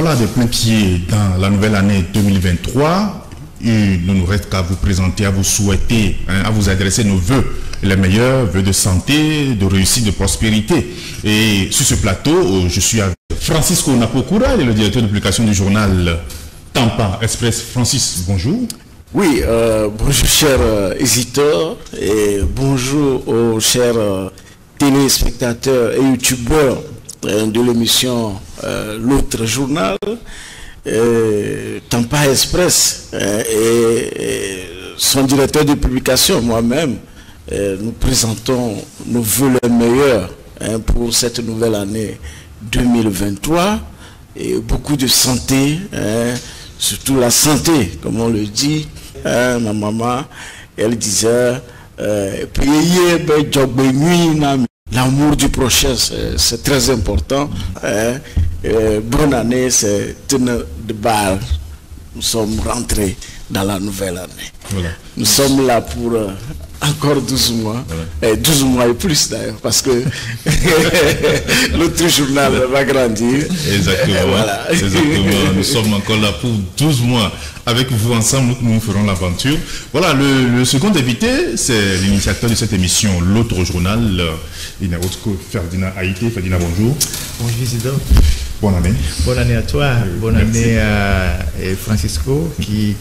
voilà de plein pied dans la nouvelle année 2023. Il ne nous reste qu'à vous présenter, à vous souhaiter, à vous adresser nos vœux, les meilleurs vœux de santé, de réussite, de prospérité. Et sur ce plateau, je suis avec Francisco Napokura, il est le directeur de publication du journal Tampa Express. Francis, bonjour. Oui, bonjour chers hésiteurs et bonjour aux chers téléspectateurs et youtubeurs de l'émission L'autre journal, Tampa Express et son directeur de publication, moi-même, nous présentons nos vœux les meilleurs pour cette nouvelle année 2023 et beaucoup de santé, surtout la santé, comme on le dit. Ma maman, elle disait l'amour du prochain, c'est très important. Bonne année, c'est une de barre. Nous sommes rentrés dans la nouvelle année. Voilà. Nous sommes là pour encore 12 mois, voilà. 12 mois et plus d'ailleurs, parce que l'autre journal va grandir. Exactement. Voilà. Exactement. Nous sommes encore là pour 12 mois. Avec vous ensemble, nous ferons l'aventure. Voilà, le second invité, c'est l'initiateur de cette émission, L'autre journal. Il n'est autre que Ferdinand Haïté. Ferdinand, bonjour. Bonjour, Isidore. Bonne année. Bonne année à toi. Bonne année à Francisco, qui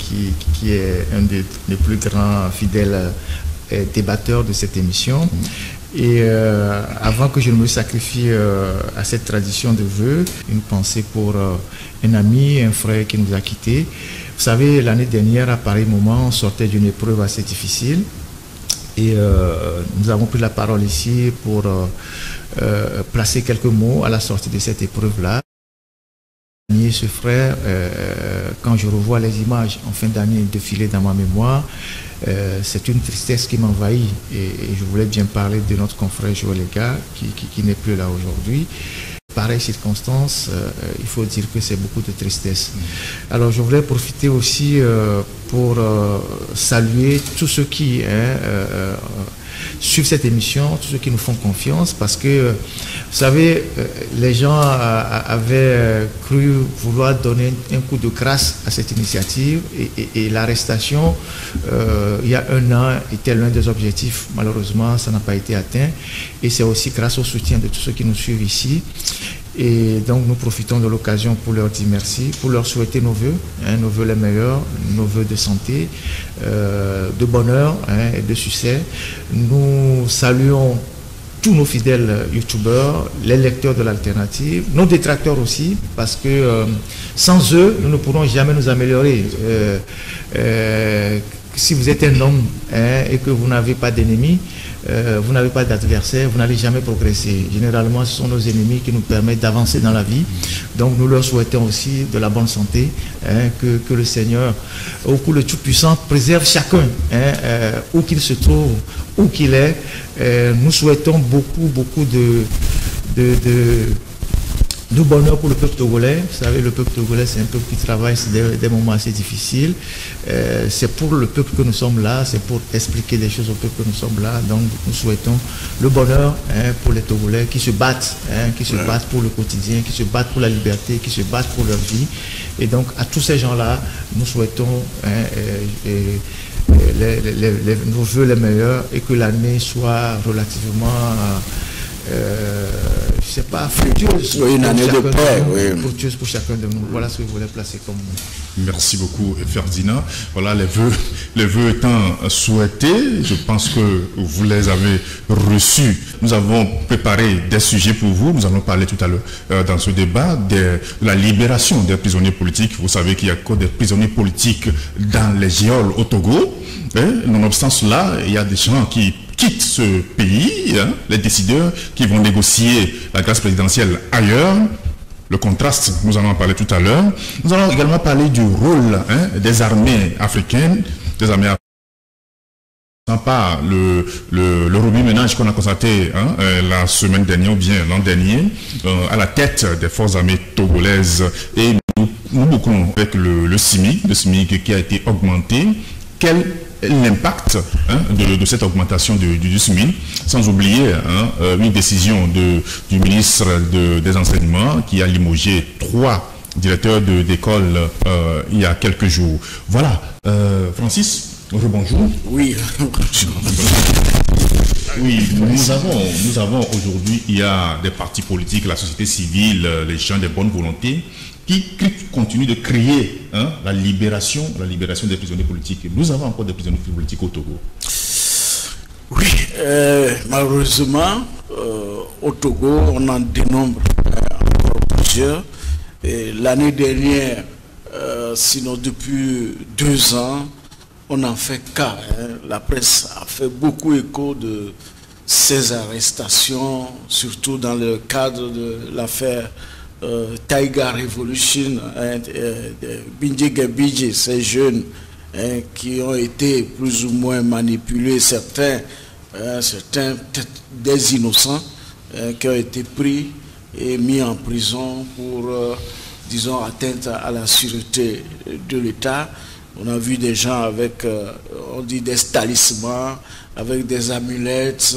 est un des plus grands fidèles débatteurs de cette émission. Et avant que je ne me sacrifie à cette tradition de vœux, une pensée pour un ami, un frère qui nous a quittés. Vous savez, l'année dernière, à pareil moment, on sortait d'une épreuve assez difficile. Et nous avons pris la parole ici pour placer quelques mots à la sortie de cette épreuve-là. Ce frère, quand je revois les images en fin d'année défiler dans ma mémoire, c'est une tristesse qui m'envahit. Et je voulais bien parler de notre confrère Joël Lega, qui n'est plus là aujourd'hui. Pareille circonstance, il faut dire que c'est beaucoup de tristesse. Alors je voulais profiter aussi pour saluer tous ceux qui suivent cette émission, tous ceux qui nous font confiance, parce que, vous savez, les gens avaient cru vouloir donner un coup de grâce à cette initiative et l'arrestation, il y a un an, était l'un des objectifs. Malheureusement, ça n'a pas été atteint et c'est aussi grâce au soutien de tous ceux qui nous suivent ici. Et donc nous profitons de l'occasion pour leur dire merci, pour leur souhaiter nos vœux, nos vœux les meilleurs, nos vœux de santé, de bonheur et de succès. Nous saluons tous nos fidèles youtubeurs, les lecteurs de l'alternative, nos détracteurs aussi, parce que sans eux, nous ne pourrons jamais nous améliorer. Si vous êtes un homme et que vous n'avez pas d'ennemis, vous n'avez pas d'adversaire, vous n'allez jamais progresser. Généralement, ce sont nos ennemis qui nous permettent d'avancer dans la vie. Donc nous leur souhaitons aussi de la bonne santé, que le Seigneur, au coup le Tout-Puissant, préserve chacun, où qu'il se trouve, où qu'il est. Nous souhaitons beaucoup de bonheur pour le peuple togolais. Vous savez, le peuple togolais, c'est un peuple qui travaille, c'est des moments assez difficiles. C'est pour le peuple que nous sommes là, c'est pour expliquer des choses au peuple que nous sommes là. Donc, nous souhaitons le bonheur pour les Togolais qui se battent, battent pour le quotidien, qui se battent pour la liberté, qui se battent pour leur vie. Et donc, à tous ces gens-là, nous souhaitons nos vœux les meilleurs et que l'année soit relativement... je ne sais pas, fructueuse, une année de paix, fructueuse pour chacun de nous. Voilà ce que je voulais placer comme mot. Merci beaucoup, Ferdinand. Voilà, les vœux étant souhaités, je pense que vous les avez reçus. Nous avons préparé des sujets pour vous. Nous allons parler tout à l'heure dans ce débat de la libération des prisonniers politiques. Vous savez qu'il y a encore des prisonniers politiques dans les geôles au Togo. Nonobstant cela, il y a des gens qui quittent ce pays, les décideurs qui vont négocier la grâce présidentielle ailleurs. Le contraste, nous allons en parler tout à l'heure. Nous allons également parler du rôle des armées africaines, pas le remue-ménage qu'on a constaté la semaine dernière ou bien l'an dernier à la tête des forces armées togolaises. Et nous bouclons avec le SMIC qui a été augmenté. Quel l'impact de cette augmentation du SMIC, sans oublier une décision du ministre des Enseignements qui a limogé 3 directeur d'école il y a quelques jours. Voilà, Francis, rebonjour. Oui, bonjour. Oui, nous avons aujourd'hui, il y a des partis politiques, la société civile, les gens de bonne volonté qui continuent de crier la libération des prisonniers politiques. Nous avons encore des prisonniers politiques au Togo. Oui, malheureusement, au Togo, on en dénombre encore plusieurs. L'année dernière, sinon depuis 2 ans, on en fait cas. La presse a fait beaucoup écho de ces arrestations, surtout dans le cadre de l'affaire Taiga Revolution, Bindje, ces jeunes qui ont été plus ou moins manipulés, certains peut-être des innocents qui ont été pris et mis en prison pour, disons, atteinte à la sûreté de l'État. On a vu des gens avec, on dit, des talismans, avec des amulettes,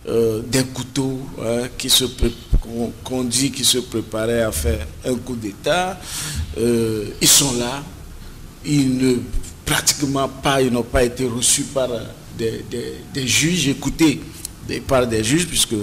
des couteaux qu'on dit qu'ils se préparaient à faire un coup d'État. Ils sont là. Pratiquement pas, ils n'ont pas été reçus par des juges, écoutés par des juges, puisque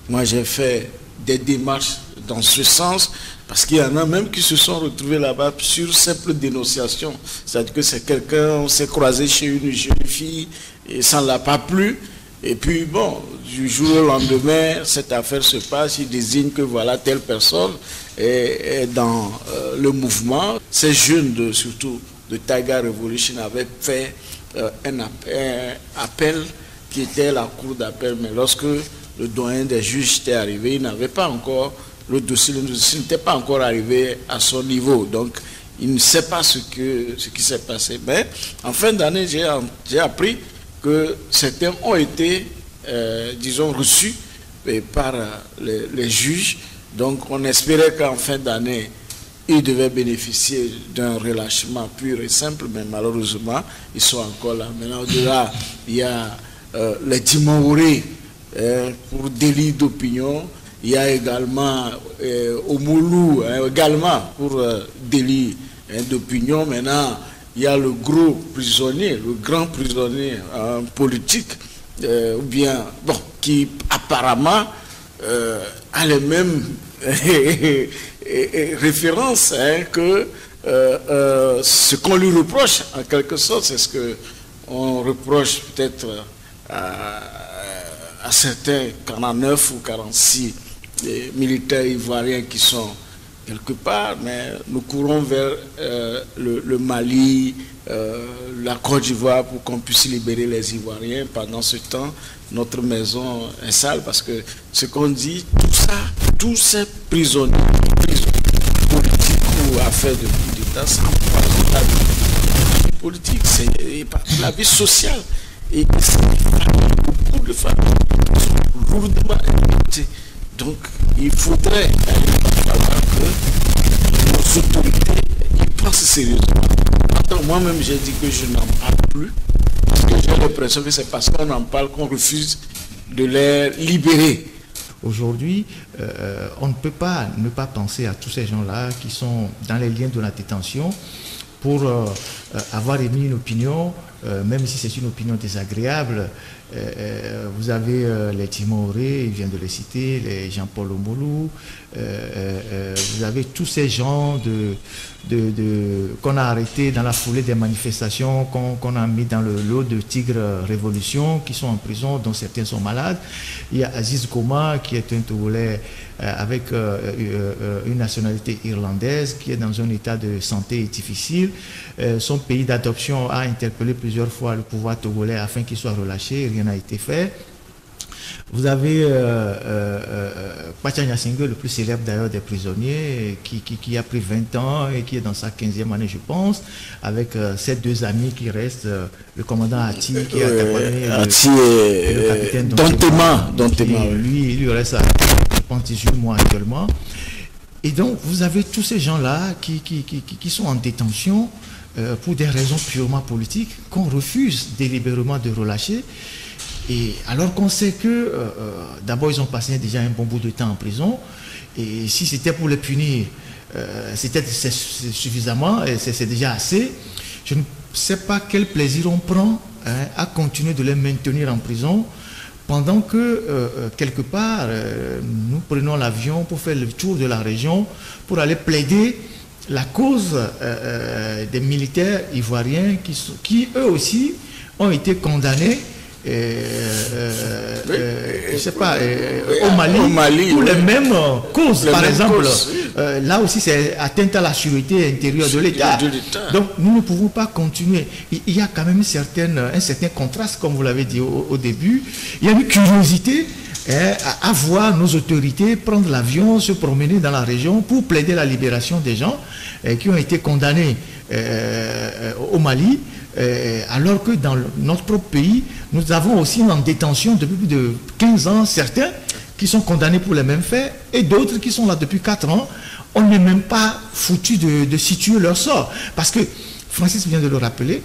moi j'ai fait des démarches dans ce sens, parce qu'il y en a même qui se sont retrouvés là-bas sur simple dénonciation. C'est-à-dire que c'est quelqu'un, on s'est croisé chez une jeune fille et ça ne l'a pas plu. Et puis bon, du jour au lendemain, cette affaire se passe, il désigne que voilà, telle personne est dans le mouvement. Ces jeunes, surtout de Taiga Revolution, avaient fait un appel qui était la cour d'appel, mais lorsque le doyen des juges était arrivé, il n'avait pas encore le dossier n'était pas encore arrivé à son niveau, donc il ne sait pas ce qui s'est passé. Mais en fin d'année, j'ai appris que certains ont été, disons, reçus par les juges. Donc on espérait qu'en fin d'année, ils devaient bénéficier d'un relâchement pur et simple, mais malheureusement, ils sont encore là. Maintenant, au-delà, il y a les Timoorés pour délit d'opinion. Il y a également Omoulou, également pour délit d'opinion. Maintenant, il y a le gros prisonnier, le grand prisonnier politique, ou bien, bon, qui apparemment a les mêmes références que ce qu'on lui reproche, en quelque sorte, c'est ce qu'on reproche peut-être à certains 49 ou 46 militaires ivoiriens qui sont quelque part, mais nous courons vers le Mali, la Côte d'Ivoire pour qu'on puisse libérer les Ivoiriens. Pendant ce temps, notre maison est sale parce que ce qu'on dit, tout ça, tous ces prisonniers politiques ou affaires de coup d'État, ça empoisonne la vie politique, c'est la vie sociale. Et beaucoup de familles sont lourdement impactées. Donc, il faudrait que nos autorités y pensent sérieusement. Moi-même, j'ai dit que je n'en parle plus, parce que j'ai l'impression que c'est parce qu'on en parle qu'on refuse de les libérer. Aujourd'hui, on ne peut pas ne pas penser à tous ces gens-là qui sont dans les liens de la détention pour avoir émis une opinion, même si c'est une opinion désagréable. Vous avez les Timoorés, il vient de les citer, les Jean-Paul Omoulou, vous avez tous ces gens qu'on a arrêtés dans la foulée des manifestations, qu'on a mis dans le lot de Tigre Révolution, qui sont en prison, dont certains sont malades. Il y a Aziz Goma, qui est un Togolais avec une nationalité irlandaise, qui est dans un état de santé difficile. Son pays d'adoption a interpellé plusieurs fois le pouvoir togolais afin qu'il soit relâché. Rien n'a été fait. Vous avez Pacha Nyasingue, le plus célèbre d'ailleurs des prisonniers, qui a pris 20 ans et qui est dans sa 15e année, je pense, avec ses deux amis qui restent, le commandant Ati, qui est accompagné le capitaine Dontema. Lui reste à, je pense, 18 mois actuellement. Et donc, vous avez tous ces gens-là qui sont en détention pour des raisons purement politiques, qu'on refuse délibérément de relâcher. Et alors qu'on sait que, d'abord, ils ont passé déjà un bon bout de temps en prison, et si c'était pour les punir, c'est suffisamment, c'est déjà assez. Je ne sais pas quel plaisir on prend à continuer de les maintenir en prison pendant que, quelque part, nous prenons l'avion pour faire le tour de la région, pour aller plaider la cause des militaires ivoiriens qui, eux aussi, ont été condamnés je sais pas, au Mali pour les mêmes causes. Par exemple, là aussi c'est atteinte à la sécurité intérieure de l'État. Donc nous ne pouvons pas continuer. Il y a quand même un certain contraste, comme vous l'avez dit au début. Il y a une curiosité à voir nos autorités prendre l'avion, se promener dans la région pour plaider la libération des gens qui ont été condamnés au Mali. Alors que dans notre propre pays, nous avons aussi en détention depuis plus de 15 ans certains qui sont condamnés pour les mêmes faits et d'autres qui sont là depuis 4 ans. On n'est même pas foutu de situer leur sort. Parce que, Francis vient de le rappeler,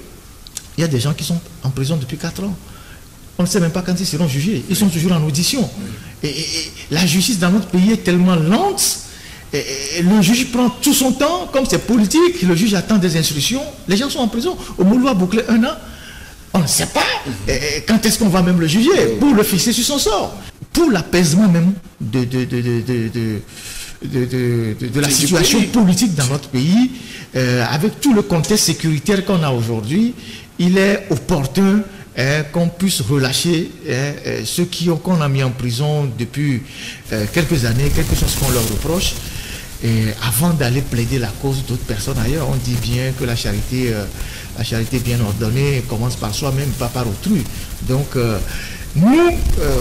il y a des gens qui sont en prison depuis 4 ans. On ne sait même pas quand ils seront jugés. Ils sont toujours en audition. Et la justice dans notre pays est tellement lente. Et le juge prend tout son temps, comme c'est politique, le juge attend des instructions. Les gens sont en prison. Au Moulou a bouclé 1 an. On ne sait pas quand est-ce qu'on va même le juger pour le fixer sur son sort. Pour l'apaisement même de la situation politique dans notre pays, avec tout le contexte sécuritaire qu'on a aujourd'hui, il est opportun qu'on puisse relâcher ceux qu'on a mis en prison depuis quelques années, quelque chose qu'on leur reproche. Et avant d'aller plaider la cause d'autres personnes ailleurs, on dit bien que la charité bien ordonnée commence par soi-même, pas par autrui. Donc, nous,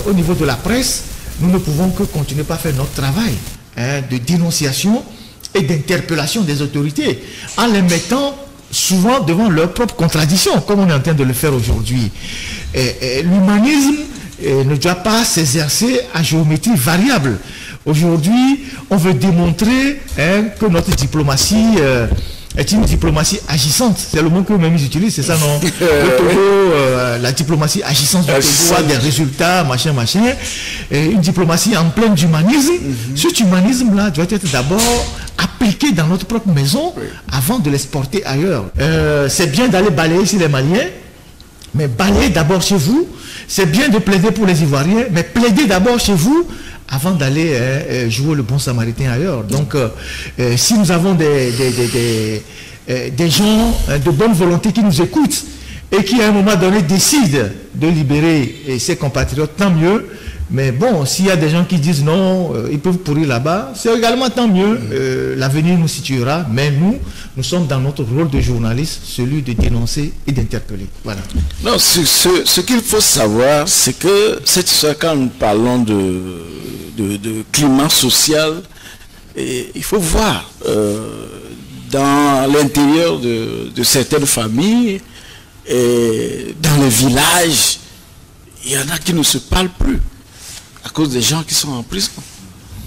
au niveau de la presse, nous ne pouvons que continuer par faire notre travail de dénonciation et d'interpellation des autorités, en les mettant souvent devant leurs propres contradictions, comme on est en train de le faire aujourd'hui. L'humanisme ne doit pas s'exercer à géométrie variable. Aujourd'hui, on veut démontrer que notre diplomatie est une diplomatie agissante. C'est le mot que même ils utilisent, c'est ça, non? Le Togo, la diplomatie agissante du Togo a des résultats, machin. Et une diplomatie en plein d'humanisme. Cet humanisme-là doit être d'abord appliqué dans notre propre maison avant de l'exporter ailleurs. C'est bien d'aller balayer sur les Maliens, mais balayer d'abord chez vous. C'est bien de plaider pour les Ivoiriens, mais plaider d'abord chez vous avant d'aller jouer le bon samaritain ailleurs. Donc, si nous avons des gens de bonne volonté qui nous écoutent et qui à un moment donné décident de libérer ses compatriotes, tant mieux. Mais bon, s'il y a des gens qui disent non, ils peuvent pourrir là-bas, c'est également tant mieux. L'avenir nous situera, mais nous sommes dans notre rôle de journaliste, celui de dénoncer et d'interpeller. Voilà. Non, ce qu'il faut savoir, c'est que cette histoire, quand nous parlons de climat social, il faut voir dans l'intérieur de certaines familles et dans les villages, il y en a qui ne se parlent plus à cause des gens qui sont en prison.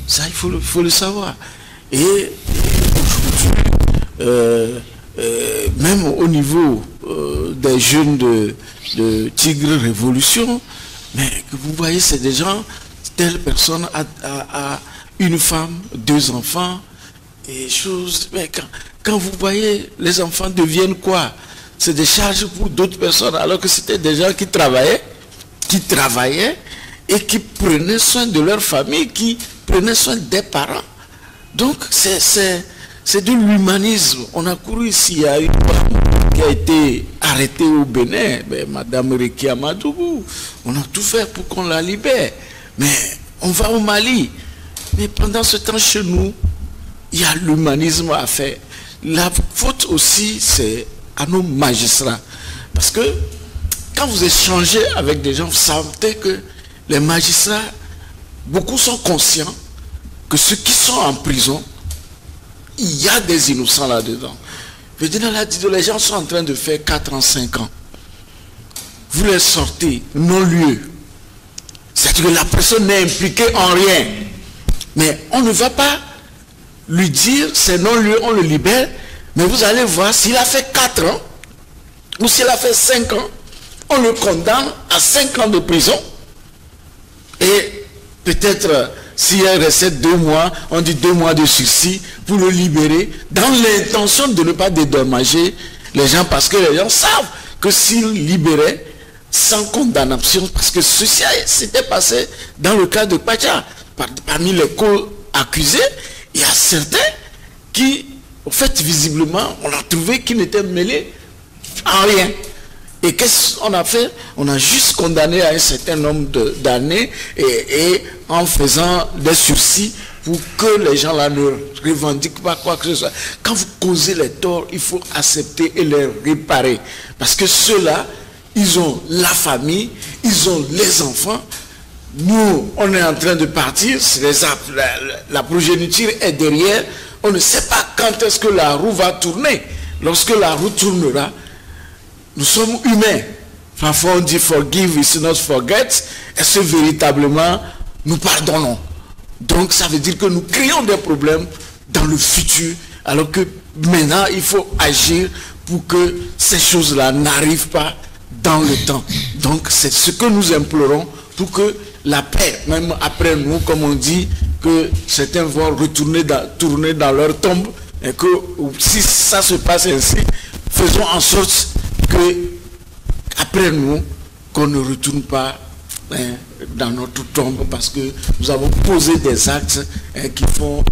Ça, il faut le savoir. Et aujourd'hui, même au niveau des jeunes de Tigre Révolution, mais que vous voyez, c'est des gens, telle personne a une femme, 2 enfants, et choses. Mais quand vous voyez, les enfants deviennent quoi? C'est des charges pour d'autres personnes, alors que c'était des gens qui travaillaient et qui prenaient soin de leur famille, qui prenaient soin des parents. Donc, c'est de l'humanisme. On a couru ici, il y a une femme qui a été arrêtée au Bénin, Madame Rekia Madougou. On a tout fait pour qu'on la libère. Mais on va au Mali. Mais pendant ce temps, chez nous, il y a l'humanisme à faire. La faute aussi, c'est à nos magistrats. Parce que quand vous échangez avec des gens, vous savez que les magistrats, beaucoup sont conscients que ceux qui sont en prison, il y a des innocents là-dedans. Je dis, les gens sont en train de faire 4 ans, 5 ans. Vous les sortez, non-lieu. C'est-à-dire que la personne n'est impliquée en rien. Mais on ne va pas lui dire, c'est non-lieu, on le libère. Mais vous allez voir, s'il a fait 4 ans, ou s'il a fait 5 ans, on le condamne à 5 ans de prison. Et peut-être s'il est resté 2 mois, on dit 2 mois de sursis pour le libérer, dans l'intention de ne pas dédommager les gens, parce que les gens savent que s'ils libéraient sans condamnation, parce que ceci s'était passé dans le cas de Kwacha, parmi les co-accusés, il y a certains qui, au fait, visiblement, on a trouvé qu'ils n'étaient mêlés en rien. Et qu'est-ce qu'on a fait? On a juste condamné à un certain nombre d'années et en faisant des sursis pour que les gens là ne revendiquent pas quoi que ce soit. Quand vous causez les torts, il faut accepter et les réparer. Parce que ceux-là, ils ont la famille, ils ont les enfants. Nous, on est en train de partir, la progéniture est derrière. On ne sait pas quand est-ce que la roue va tourner. Lorsque la roue tournera, nous sommes humains. Parfois on dit forgive is not forget. Est-ce que véritablement nous pardonnons? Donc ça veut dire que nous créons des problèmes dans le futur, alors que maintenant il faut agir pour que ces choses-là n'arrivent pas dans le temps. Donc c'est ce que nous implorons pour que la paix, même après nous, comme on dit, que certains vont tourner dans leur tombe, et que si ça se passe ainsi, faisons en sorte que après nous, qu'on ne retourne pas dans notre tombe, parce que nous avons posé des actes qui font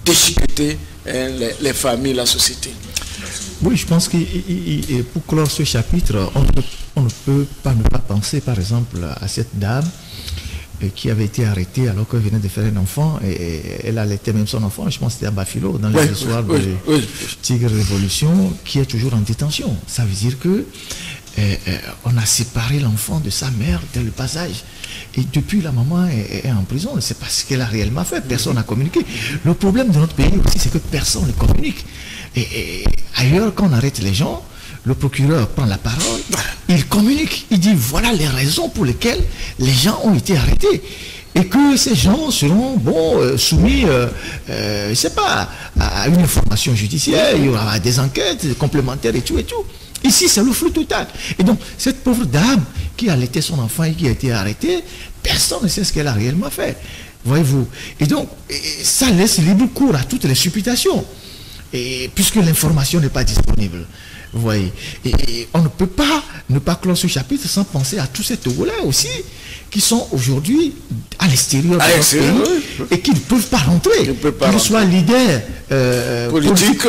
déchiqueter les familles, la société. Oui, je pense que pour clore ce chapitre, on ne peut pas ne pas penser par exemple à cette dame qui avait été arrêtée alors qu'elle venait de faire un enfant et elle allaitait même son enfant. Je pense que c'était à Bafilo, dans les histoires de Tigre Révolution, qui est toujours en détention. Ça veut dire que on a séparé l'enfant de sa mère dès le bas âge. Et depuis, la maman est en prison. On ne sait pas ce qu'elle a réellement fait. Personne n'a communiqué. Le problème de notre pays aussi, c'est que personne ne communique. Et ailleurs, quand on arrête les gens, le procureur prend la parole, il communique, il dit voilà les raisons pour lesquelles les gens ont été arrêtés. Et que ces gens seront soumis, je ne sais pas, à une information judiciaire, il y aura des enquêtes complémentaires et tout et tout. Ici, c'est le flou total. Et donc, cette pauvre dame qui a allaité son enfant et qui a été arrêtée, personne ne sait ce qu'elle a réellement fait. Voyez-vous. Et donc, ça laisse libre cours à toutes les supputations. Et puisque l'information n'est pas disponible. Vous voyez. Et on ne peut pas ne pas clore ce chapitre sans penser à tous ces Togolais aussi qui sont aujourd'hui à l'extérieur de notre pays et qui ne peuvent pas rentrer. Qu'ils soient leaders politiques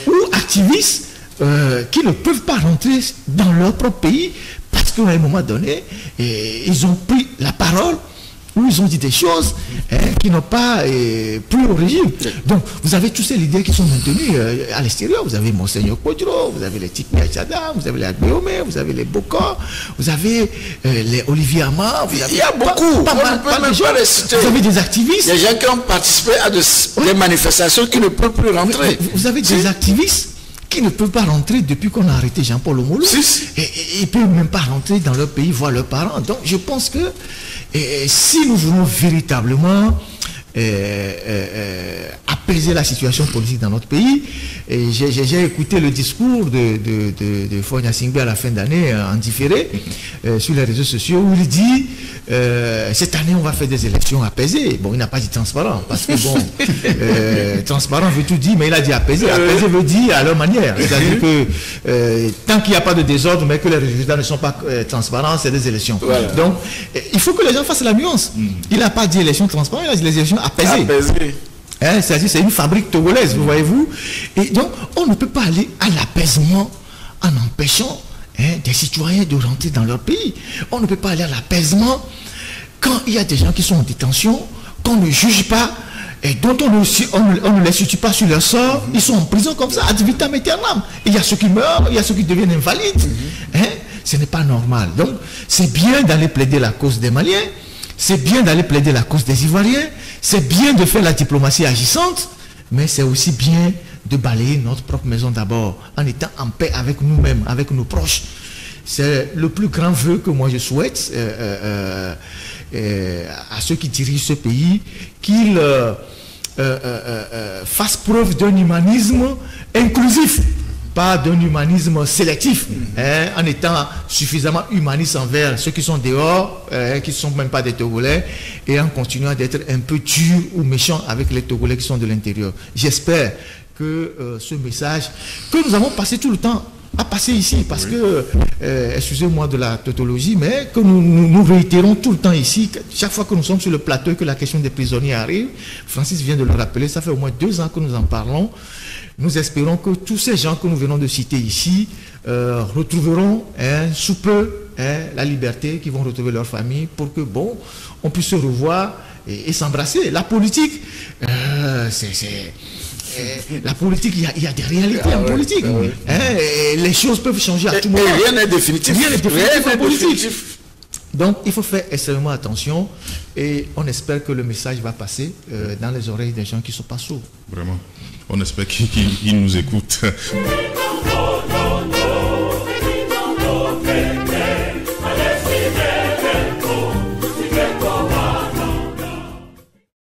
ou activistes qui ne peuvent pas rentrer dans leur propre pays parce qu'à un moment donné, ils ont pris la parole où ils ont dit des choses qui n'ont pas plu au régime. Donc, vous avez tous ces leaders qui sont maintenus à l'extérieur. Vous avez Monseigneur Kodro, vous avez les Tikmi Achada, vous avez les Agbeome, vous avez les Boko, vous avez les Olivier Ama. Il y a beaucoup. Pas mal de gens. Vous avez des activistes. Des gens qui ont participé à des manifestations qui ne peuvent plus rentrer. Vous avez des activistes qui ne peuvent pas rentrer depuis qu'on a arrêté Jean-Paul Omolo. Et ils ne peuvent même pas rentrer dans leur pays voir leurs parents. Donc je pense que si nous voulons véritablement apaiser la situation politique dans notre pays, j'ai écouté le discours de Fonya Singbe à la fin d'année en différé sur les réseaux sociaux où il dit cette année on va faire des élections apaisées. Bon, il n'a pas dit transparent parce que bon, transparent veut tout dire, mais il a dit apaisé. Apaisé veut dire à leur manière. C'est-à-dire que tant qu'il n'y a pas de désordre, mais que les résultats ne sont pas transparents, c'est des élections. Voilà. Donc, il faut que les gens fassent la nuance. Il n'a pas dit élections transparentes, il a dit les élections apaisées. C'est-à-dire c'est une fabrique togolaise, vous voyez-vous. Et donc, on ne peut pas aller à l'apaisement en empêchant des citoyens de rentrer dans leur pays. On ne peut pas aller à l'apaisement quand il y a des gens qui sont en détention, qu'on ne juge pas, et dont on ne les situe pas sur leur sort. Ils sont en prison comme ça, ad vitam aeternam. Il y a ceux qui meurent, il y a ceux qui deviennent invalides. Ce n'est pas normal. Donc, c'est bien d'aller plaider la cause des Maliens, c'est bien d'aller plaider la cause des Ivoiriens, c'est bien de faire la diplomatie agissante, mais c'est aussi bien de balayer notre propre maison d'abord, en étant en paix avec nous-mêmes, avec nos proches. C'est le plus grand vœu que moi je souhaite à ceux qui dirigent ce pays, qu'ils fassent preuve d'un humanisme inclusif. pas d'un humanisme sélectif, en étant suffisamment humaniste envers ceux qui sont dehors, qui ne sont même pas des Togolais, et en continuant d'être un peu dur ou méchant avec les Togolais qui sont de l'intérieur. J'espère que ce message que nous avons passé tout le temps à passer ici, parce que, excusez-moi de la tautologie, mais que nous réitérons tout le temps ici, chaque fois que nous sommes sur le plateau et que la question des prisonniers arrive, Francis vient de le rappeler, ça fait au moins 2 ans que nous en parlons. Nous espérons que tous ces gens que nous venons de citer ici retrouveront sous peu la liberté, qui vont retrouver leur famille pour que, bon, on puisse se revoir et s'embrasser. La politique, la politique, il y a des réalités en politique. Les choses peuvent changer à tout moment. Rien n'est définitif. Rien n'est définitif en politique. Donc, il faut faire extrêmement attention et on espère que le message va passer dans les oreilles des gens qui ne sont pas sourds. Vraiment. On espère qu'ils nous écoutent.